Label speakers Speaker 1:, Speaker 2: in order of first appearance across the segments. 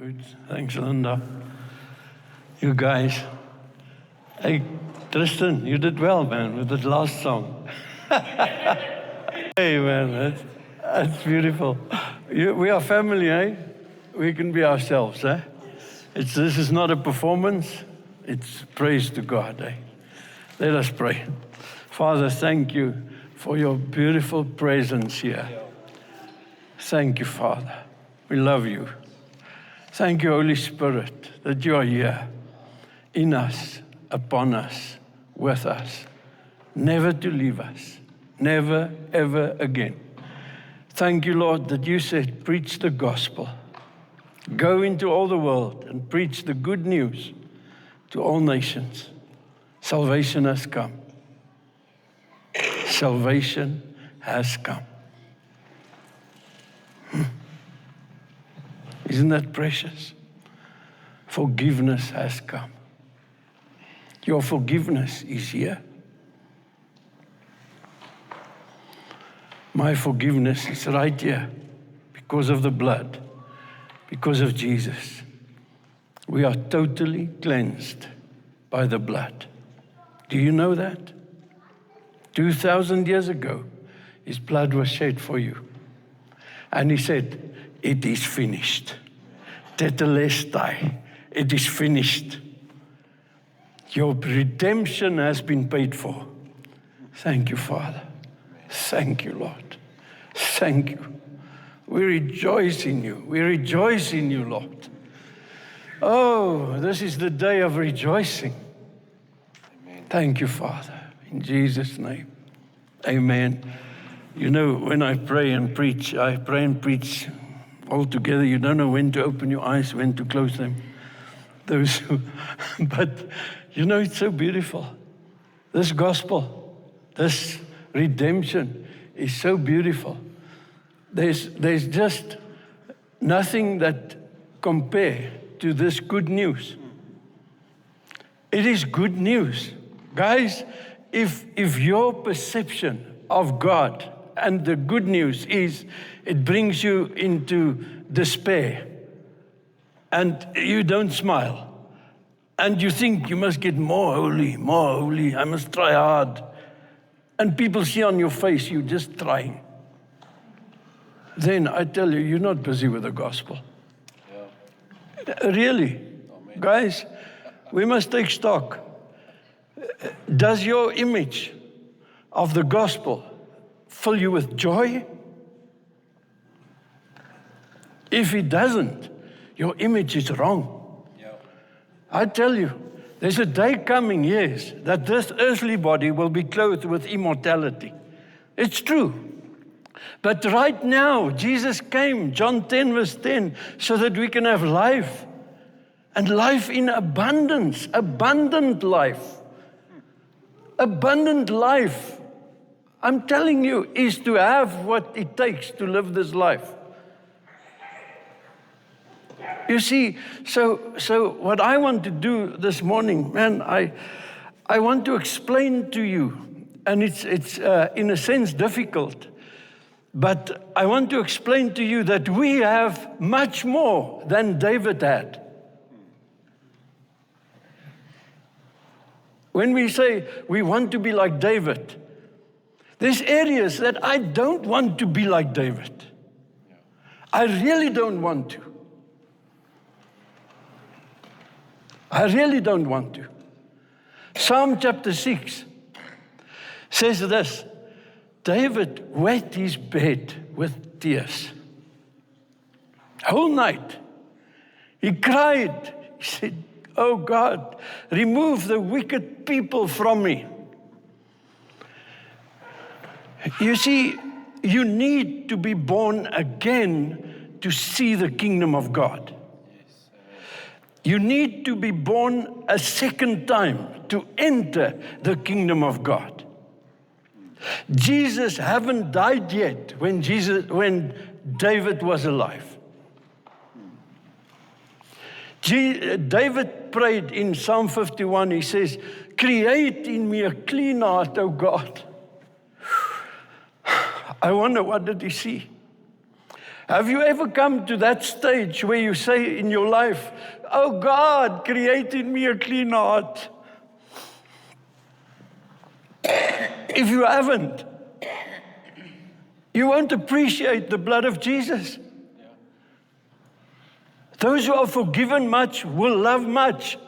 Speaker 1: Good. Thanks, Linda. You guys. Hey, Tristan, you did well, man, with that last song. Hey, man, that's beautiful. We are family, eh? We can be ourselves, eh? This is not a performance. It's praise to God, eh? Let us pray. Father, thank you for your beautiful presence here. Thank you, Father. We love you. Thank you, Holy Spirit, that you are here, in us, upon us, with us, never to leave us, never, ever again. Thank you, Lord, that you said, preach the gospel. Go into all the world and preach the good news to all nations. Salvation has come. Salvation has come. Isn't that precious? Forgiveness has come. Your forgiveness is here. My forgiveness is right here because of the blood, because of Jesus. We are totally cleansed by the blood. Do you know that? 2,000 years ago, his blood was shed for you. And he said, it is finished. Tetelestai, it is finished. Your redemption has been paid for. Thank you, Father. Thank you, Lord. Thank you. We rejoice in you. We rejoice in you, Lord. Oh, this is the day of rejoicing. Amen. Thank you, Father. In Jesus' name. Amen. You know, when I pray and preach all together. You don't know when to open your eyes, when to close them. But you know, it's so beautiful. This gospel, this redemption is so beautiful. There's just nothing that compare to this good news. It is good news. Guys, if your perception of God and the good news is it brings you into despair and you don't smile and you think you must get more holy, I must try hard. And people see on your face you're just trying. Then I tell you, you're not busy with the gospel. Yeah. Really. Amen. Guys, we must take stock. Does your image of the gospel fill you with joy? If it doesn't, your image is wrong. Yeah. I tell you, there's a day coming, yes, that this earthly body will be clothed with immortality. It's true. But right now, Jesus came, John 10, verse 10, so that we can have life, and life in abundance, abundant life. Abundant life, I'm telling you, is to have what it takes to live this life. You see, so what I want to do this morning, man, I want to explain to you, and it's in a sense difficult, but I want to explain to you that we have much more than David had. When we say we want to be like David, there's areas that I don't want to be like David. I really don't want to. I really don't want to. Psalm chapter 6 says this, David wet his bed with tears. Whole night, he cried. He said, oh God, remove the wicked people from me. You see, you need to be born again to see the kingdom of God. You need to be born a second time to enter the kingdom of God. Jesus haven't died yet when David was alive. David prayed in Psalm 51, he says, create in me a clean heart, O God. I wonder, what did he see? Have you ever come to that stage where you say in your life, oh God, create in me a clean heart? If you haven't, you won't appreciate the blood of Jesus. Those who are forgiven much will love much.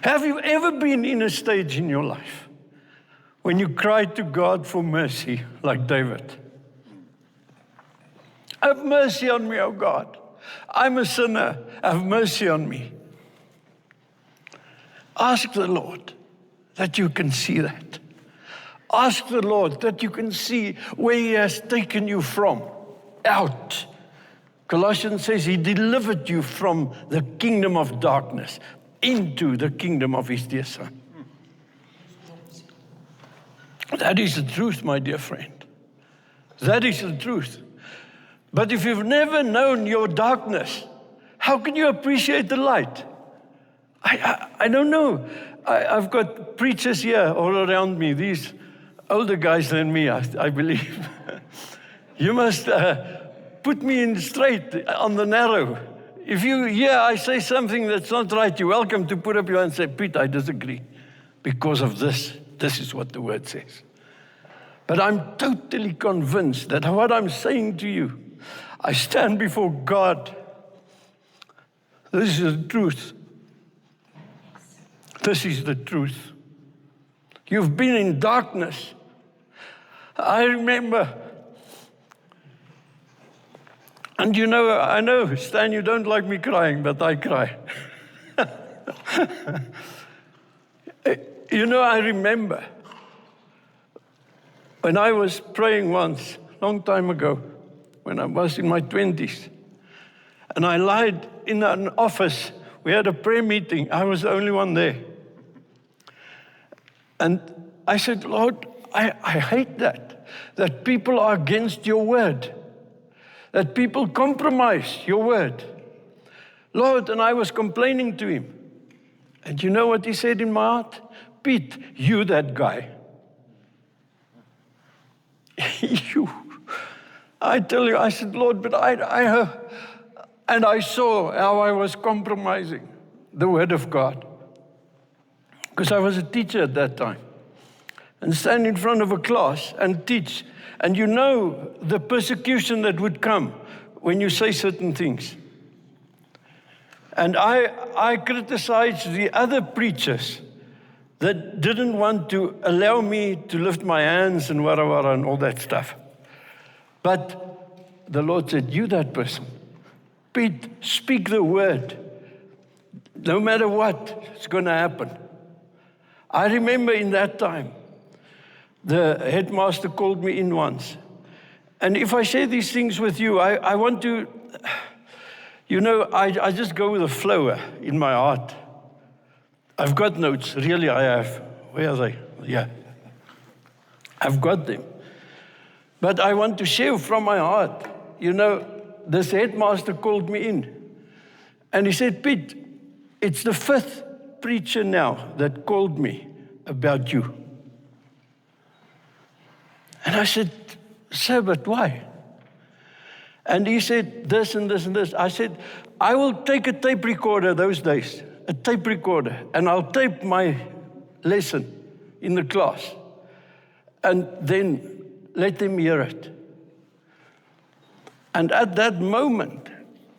Speaker 1: Have you ever been in a stage in your life when you cried to God for mercy like David? Have mercy on me, O God. I'm a sinner. Have mercy on me. Ask the Lord that you can see that. Ask the Lord that you can see where He has taken you from, out. Colossians says He delivered you from the kingdom of darkness into the kingdom of His dear Son. That is the truth, my dear friend. That is the truth. But if you've never known your darkness, how can you appreciate the light? I don't know. I've got preachers here all around me, these older guys than me, I believe. You must put me in straight on the narrow. If you hear I say something that's not right, you're welcome to put up your hand and say, Pete, I disagree. Because of this. This is what the word says. But I'm totally convinced that what I'm saying to you, I stand before God. This is the truth. This is the truth. You've been in darkness. I remember, and you know, I know, Stan, you don't like me crying, but I cry. You know, I remember when I was praying once, long time ago, when I was in my 20s, and I lied in an office. We had a prayer meeting. I was the only one there. And I said, Lord, I hate that people are against your word, that people compromise your word. Lord, and I was complaining to Him. And you know what He said in my heart? Pete, you that guy. You. I tell you, I said, Lord, but and I saw how I was compromising the word of God. Because I was a teacher at that time. And stand in front of a class and teach. And you know the persecution that would come when you say certain things. And I criticized the other preachers that didn't want to allow me to lift my hands and wara and all that stuff. But the Lord said, you that person, Pete, speak the word. No matter what, it's going to happen. I remember in that time, the headmaster called me in once. And if I share these things with you, I want to, you know, I just go with the flow in my heart. I've got notes, really I have. Where are they? Yeah. I've got them. But I want to share from my heart. You know, this headmaster called me in. And he said, Pete, it's the 5th preacher now that called me about you. And I said, sir, but why? And he said, this and this and this. I said, I will take a tape recorder those days, a tape recorder, and I'll tape my lesson in the class. And then let them hear it. And at that moment,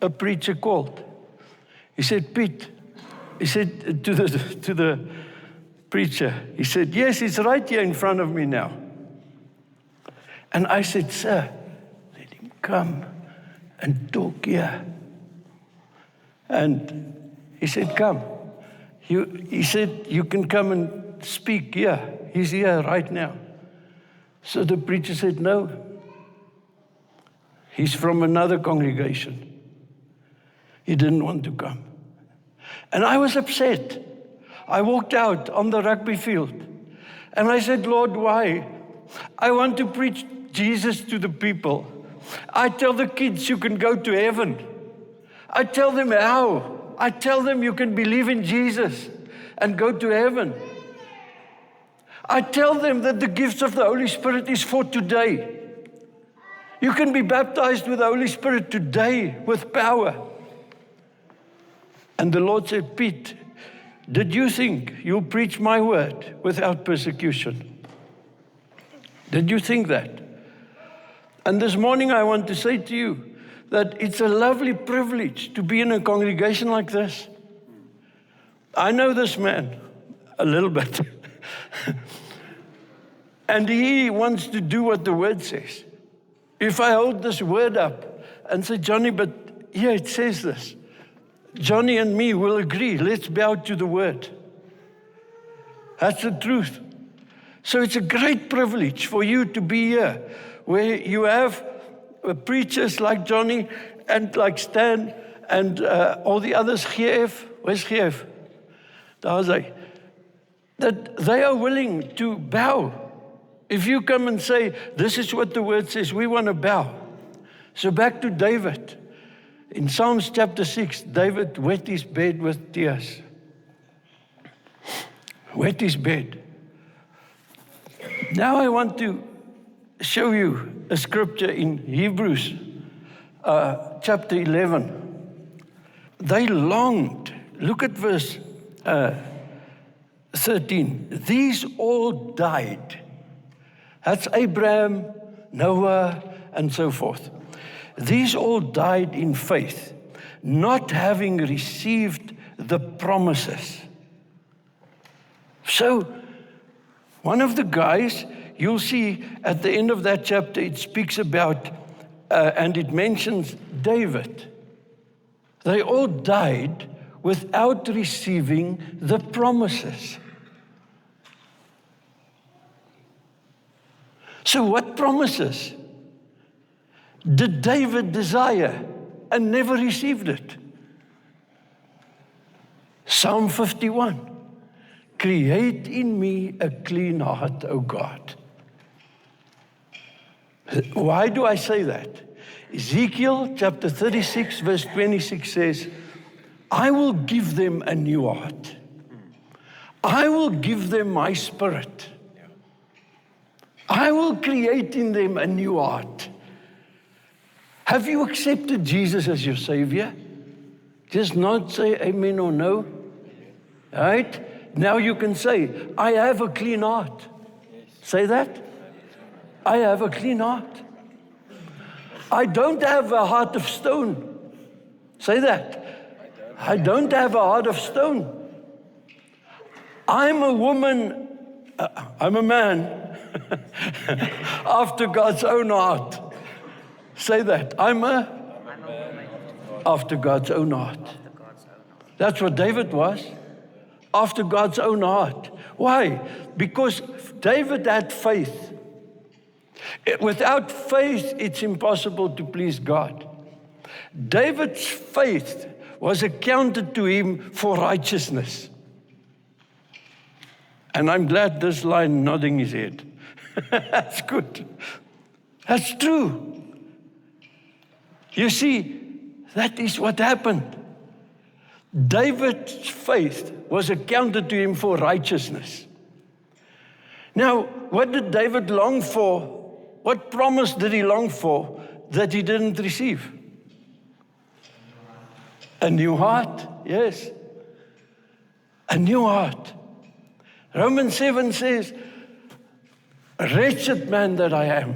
Speaker 1: a preacher called. He said, Pete, he said to the preacher, he said, yes, it's right here in front of me now. And I said, sir, let him come and talk here. And he said, come. He said, you can come and speak here. He's here right now. So the preacher said, no. He's from another congregation. He didn't want to come. And I was upset. I walked out on the rugby field. And I said, Lord, why? I want to preach Jesus to the people. I tell the kids you can go to heaven. I tell them how. I tell them you can believe in Jesus and go to heaven. I tell them that the gifts of the Holy Spirit is for today. You can be baptized with the Holy Spirit today with power. And the Lord said, Pete, did you think you'll preach my word without persecution? Did you think that? And this morning I want to say to you that it's a lovely privilege to be in a congregation like this. I know this man a little bit. And he wants to do what the word says. If I hold this word up and say, Johnny, but here it says this. Johnny and me will agree. Let's bow to the word. That's the truth. So it's a great privilege for you to be here, where you have preachers like Johnny and like Stan and all the others. GF, where's GF? Daar's hy. That they are willing to bow. If you come and say, this is what the word says, we want to bow. So back to David. In Psalms chapter 6, David wet his bed with tears. Wet his bed. Now I want to show you a scripture in Hebrews chapter 11. They longed. Look at verse 13. These all died. That's Abraham, Noah, and so forth. These all died in faith, not having received the promises. So, one of the guys, you'll see at the end of that chapter, it speaks about, and it mentions David. They all died without receiving the promises. So what promises did David desire and never received it? Psalm 51. Create in me a clean heart, O God. Why do I say that? Ezekiel chapter 36 verse 26 says, I will give them a new heart. I will give them my spirit. I will create in them a new heart. Have you accepted Jesus as your Savior? Just not say amen or no. Right? Now you can say, I have a clean heart. Say that. I have a clean heart. I don't have a heart of stone. Say that. I don't have a heart of stone. I'm a woman, I'm a man after God's own heart. Say that. I'm a after God's own heart. That's what David was. After God's own heart. Why? Because David had faith. Without faith, it's impossible to please God. David's faith was accounted to him for righteousness. And I'm glad this line nodding his head. That's good. That's true. You see, that is what happened. David's faith was accounted to him for righteousness. Now, what did David long for? What promise did he long for that he didn't receive? A new heart, yes. A new heart. Romans 7 says, wretched man that I am,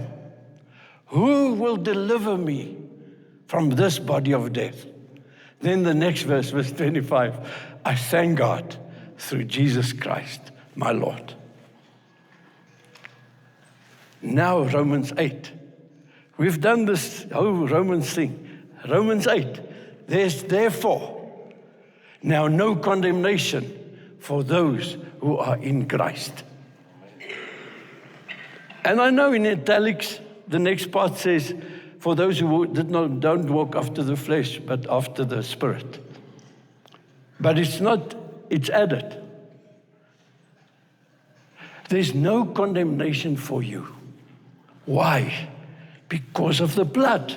Speaker 1: who will deliver me from this body of death? Then the next verse, verse 25, I thank God through Jesus Christ, my Lord. Now Romans 8. We've done this whole Romans thing. Romans 8. There's therefore now no condemnation for those who are in Christ. And I know in italics, the next part says, for those who don't walk after the flesh, but after the Spirit. But it's not, it's added. There's no condemnation for you. Why? Because of the blood.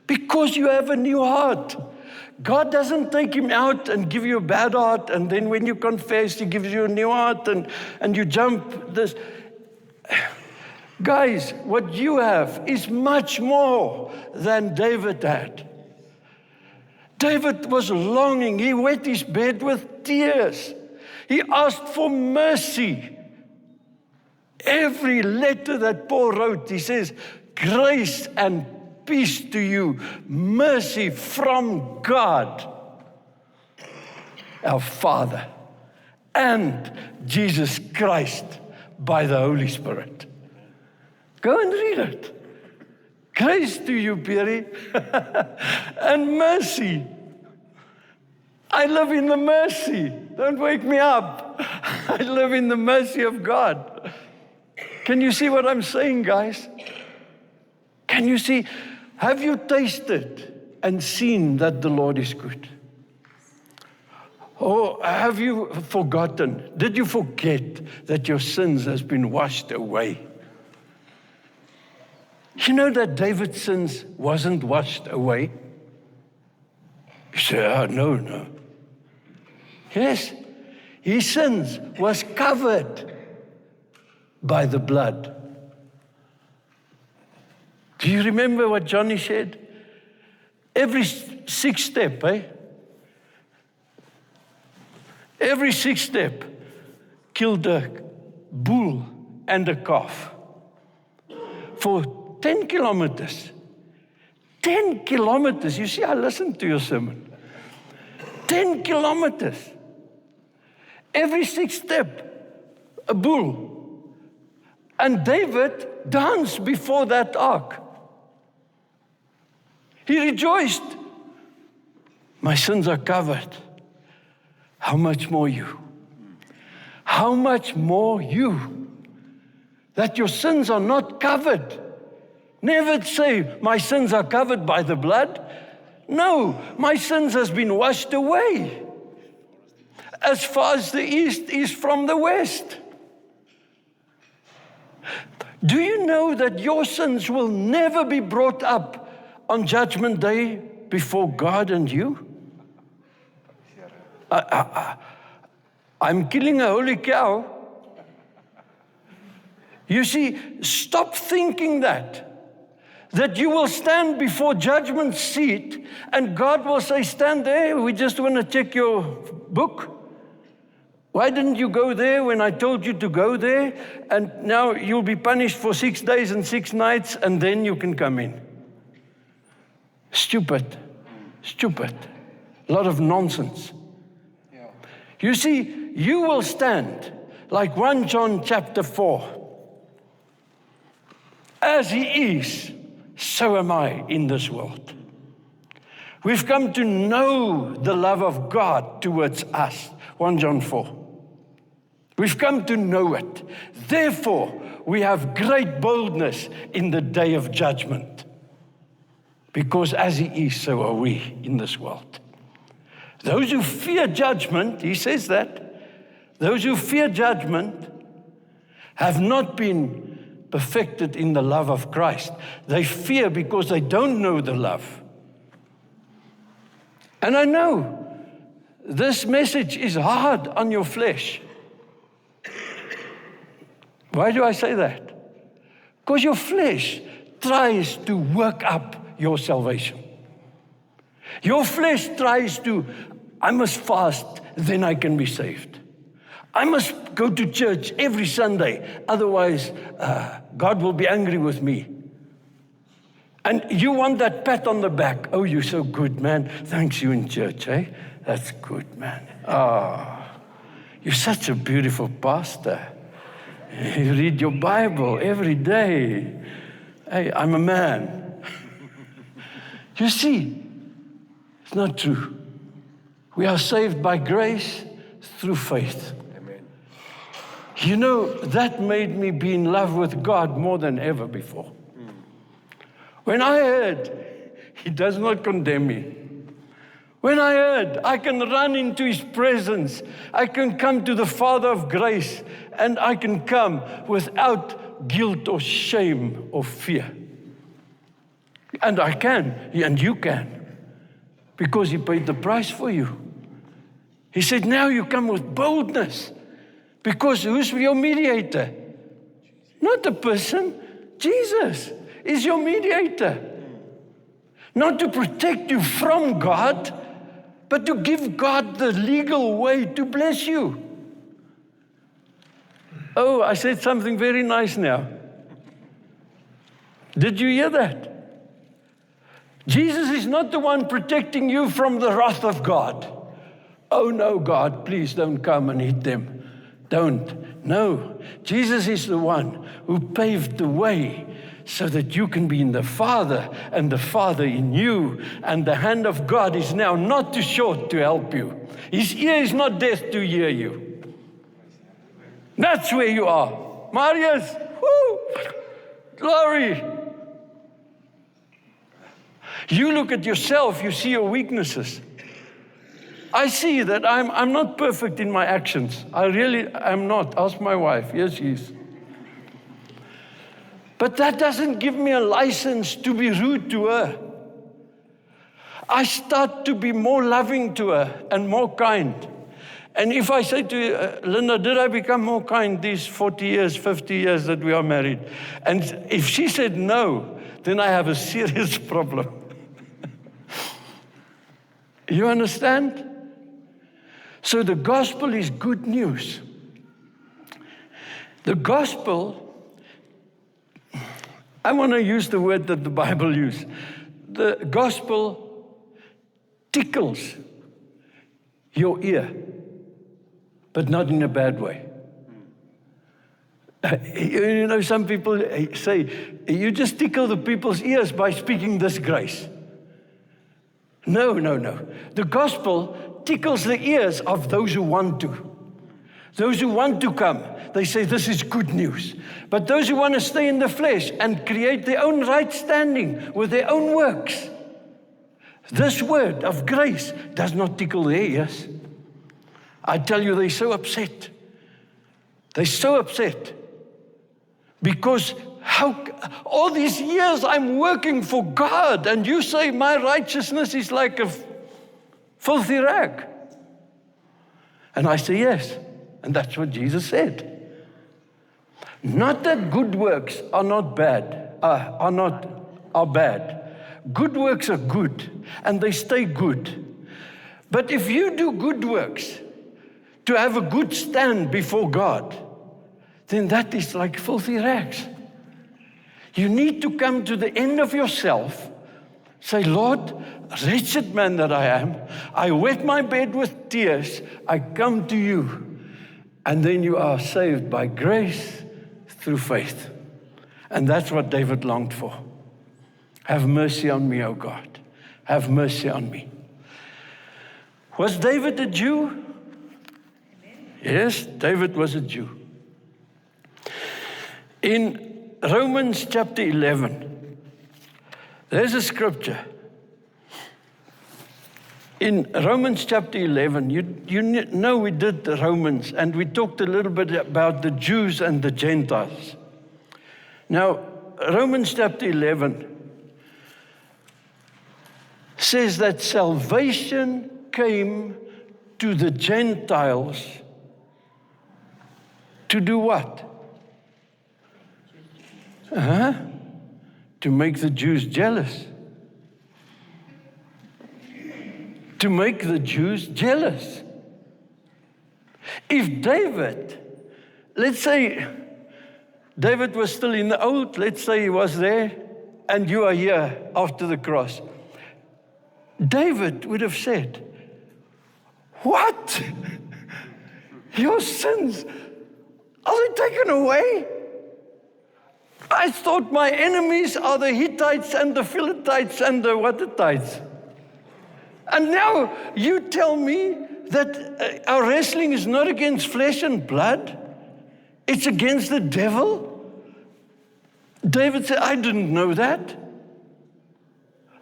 Speaker 1: Because you have a new heart. God doesn't take him out and give you a bad heart, and then when you confess, he gives you a new heart, and you jump this. Guys, what you have is much more than David had. David was longing. He wet his bed with tears. He asked for mercy. Every letter that Paul wrote, he says, grace and peace to you, mercy from God, our Father, and Jesus Christ by the Holy Spirit. Go and read it. Grace to you, Perry, and mercy. I live in the mercy. Don't wake me up. I live in the mercy of God. Can you see what I'm saying, guys? Can you see? Have you tasted and seen that the Lord is good? Or have you forgotten? Did you forget that your sins has been washed away? You know that David's sins wasn't washed away? You say, no. Yes, his sins was covered by the blood. Do you remember what Johnny said? Every sixth step, Every sixth step killed a bull and a calf for 10 kilometers. 10 kilometers. You see, I listened to your sermon. 10 kilometers. Every sixth step, a bull. And David danced before that ark. He rejoiced. My sins are covered. How much more you? How much more you? That your sins are not covered. Never say, my sins are covered by the blood. No, my sins has been washed away. As far as the east is from the west. Do you know that your sins will never be brought up on Judgment Day before God and you? I'm killing a holy cow. You see, stop thinking that you will stand before judgment seat and God will say, stand there, we just want to check your book. Why didn't you go there when I told you to go there? And now you'll be punished for 6 days and 6 nights and then you can come in. Stupid. A lot of nonsense. You see, you will stand like 1 John chapter 4. As he is, so am I in this world. We've come to know the love of God towards us. 1 John 4. We've come to know it. Therefore, we have great boldness in the day of judgment. Because as he is, so are we in this world. Those who fear judgment, he says that, those who fear judgment have not been perfected in the love of Christ. They fear because they don't know the love. And I know this message is hard on your flesh. Why do I say that? Because your flesh tries to work up your salvation. Your flesh tries to, I must fast, then I can be saved. I must go to church every Sunday, otherwise God will be angry with me. And you want that pat on the back. Oh, you're so good, man. Thanks, you in church, eh? That's good, man. You're such a beautiful pastor. You read your Bible every day. Hey, I'm a man. You see, it's not true. We are saved by grace through faith. Amen. You know, that made me be in love with God more than ever before. When I heard he does not condemn me, when I heard I can run into his presence, I can come to the Father of grace, and I can come without guilt or shame or fear. And I can, and you can, because he paid the price for you. He said, now you come with boldness, because who's your mediator? Not a person, Jesus is your mediator. Not to protect you from God, but to give God the legal way to bless you. Oh, I said something very nice now. Did you hear that? Jesus is not the one protecting you from the wrath of God. Oh no, God, please don't come and hit them. Don't. No, Jesus is the one who paved the way so that you can be in the Father and the Father in you. And the hand of God is now not too short to help you. His ear is not deaf to hear you. That's where you are. Marius, woo, glory. You look at yourself, you see your weaknesses. I see that I'm not perfect in my actions. I really am not. Ask my wife. Yes, she is. But that doesn't give me a license to be rude to her. I start to be more loving to her and more kind. And if I say to you, Linda, did I become more kind these 40 years, 50 years that we are married? And if she said no, then I have a serious problem. You understand? So the gospel is good news. The gospel, I want to use the word that the Bible uses. The gospel tickles your ear, but not in a bad way. You know, some people say, you just tickle the people's ears by speaking this grace. No. The gospel tickles the ears of those who want to. Those who want to come, they say this is good news. But those who want to stay in the flesh and create their own right standing with their own works, this word of grace does not tickle their ears. I tell you, they're so upset. They're so upset. Because all these years I'm working for God, and you say my righteousness is like a filthy rag. And I say yes, and that's what Jesus said. Not that good works are not bad, are bad. Good works are good, and they stay good. But if you do good works to have a good stand before God, then that is like filthy rags. You need to come to the end of yourself, say, Lord, wretched man that I am, I wet my bed with tears, I come to you. And then you are saved by grace through faith. And that's what David longed for. Have mercy on me, O God. Have mercy on me. Was David a Jew? Yes, David was a Jew. In Romans chapter 11, there's a scripture. In Romans chapter 11, you know we did the Romans, and we talked a little bit about the Jews and the Gentiles. Now, Romans chapter 11 says that salvation came to the Gentiles to do what? To make the Jews jealous. To make the Jews jealous. If David, let's say David was still in the old, let's say he was there, and you are here after the cross, David would have said, what? Your sins, are they taken away? I thought my enemies are the Hittites and the Philistines and the Wattatites. And now you tell me that our wrestling is not against flesh and blood. It's against the devil. David said, I didn't know that.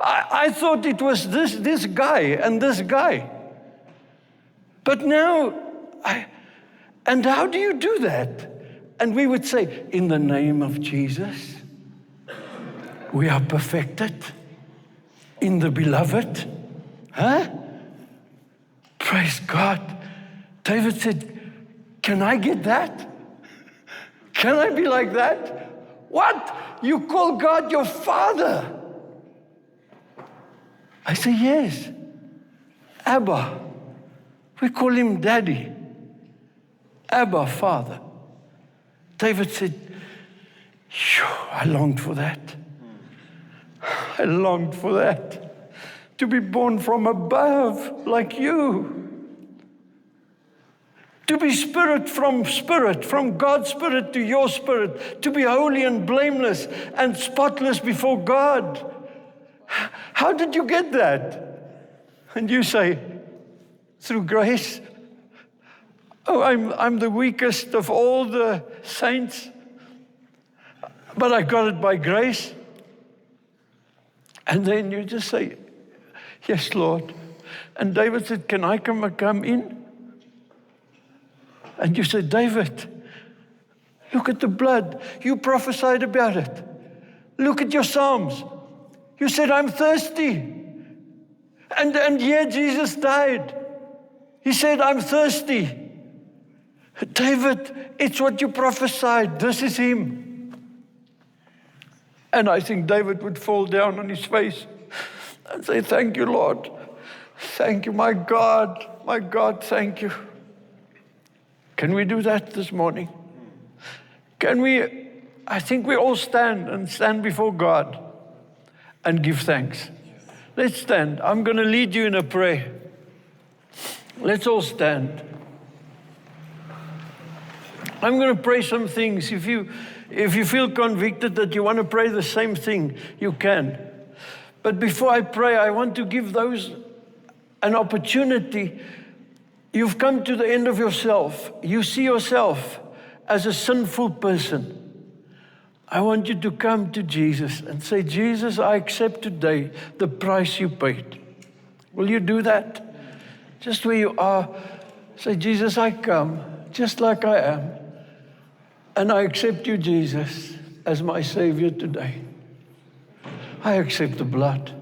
Speaker 1: I thought it was this guy and this guy. But now, and how do you do that? And we would say, in the name of Jesus, we are perfected in the beloved. Praise God. David said, can I get that? Can I be like that? What? You call God your Father? I say, yes. Abba. We call him Daddy. Abba, Father. David said, "Phew, I longed for that. I longed for that. To be born from above like you. To be spirit, from God's spirit to your spirit. To be holy and blameless and spotless before God. How did you get that?" And you say, "Through grace." Oh, I'm the weakest of all the saints, but I got it by grace. And then you just say, "Yes, Lord." And David said, "Can I come in?" And you said, "David, look at the blood. You prophesied about it. Look at your Psalms. You said, I'm thirsty. And yet Jesus died. He said, I'm thirsty. David, it's what you prophesied. This is him." And I think David would fall down on his face and say, "Thank you, Lord. Thank you, my God, thank you." Can we do that this morning? Can we? I think we all stand before God and give thanks. Let's stand. I'm going to lead you in a prayer. Let's all stand. I'm going to pray some things. If you feel convicted that you want to pray the same thing, you can. But before I pray, I want to give those an opportunity. You've come to the end of yourself. You see yourself as a sinful person. I want you to come to Jesus and say, "Jesus, I accept today the price you paid." Will you do that? Just where you are, say, "Jesus, I come just like I am. And I accept you, Jesus, as my Savior today. I accept the blood.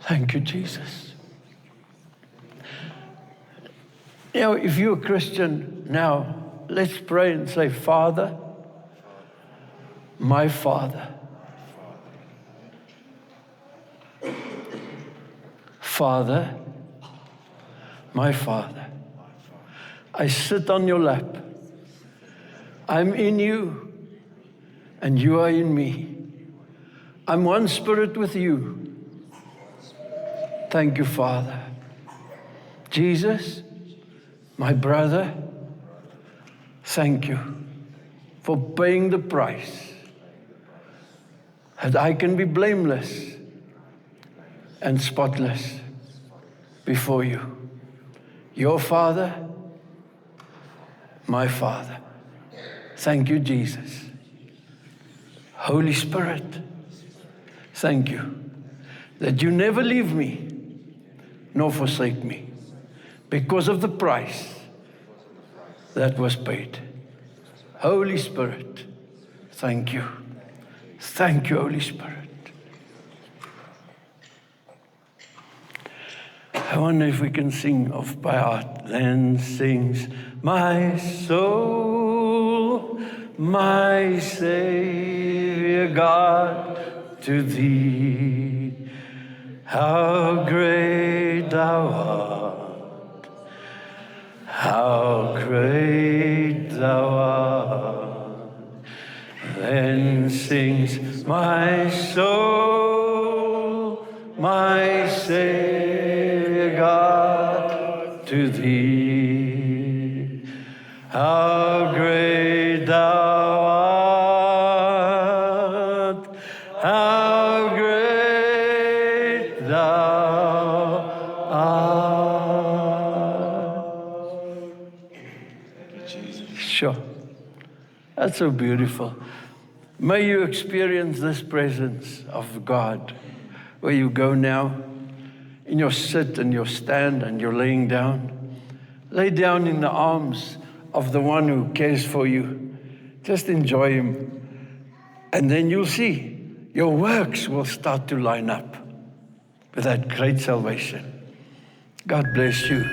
Speaker 1: Thank you, Jesus." Now, if you're a Christian now, let's pray and say, "Father, my Father. Father, my Father. I sit on your lap. I'm in you, and you are in me. I'm one spirit with you. Thank you, Father. Jesus, my brother, thank you for paying the price that I can be blameless and spotless before you. Your Father, my Father. Thank you, Jesus. Holy Spirit, thank you that you never leave me nor forsake me because of the price that was paid. Holy Spirit, thank you. Thank you, Holy Spirit. I wonder if we can sing off by heart. Then sings my soul, my Savior God, to thee. How great thou art, how great thou art. Then sings my soul, my Savior God, to thee. How great thou art, how great thou art. Sure. That's so beautiful. May you experience this presence of God where you go now, in your sit and your stand and you're laying down. Lay down in the arms of the one who cares for you. Just enjoy him. And then you'll see your works will start to line up with that great salvation. God bless you.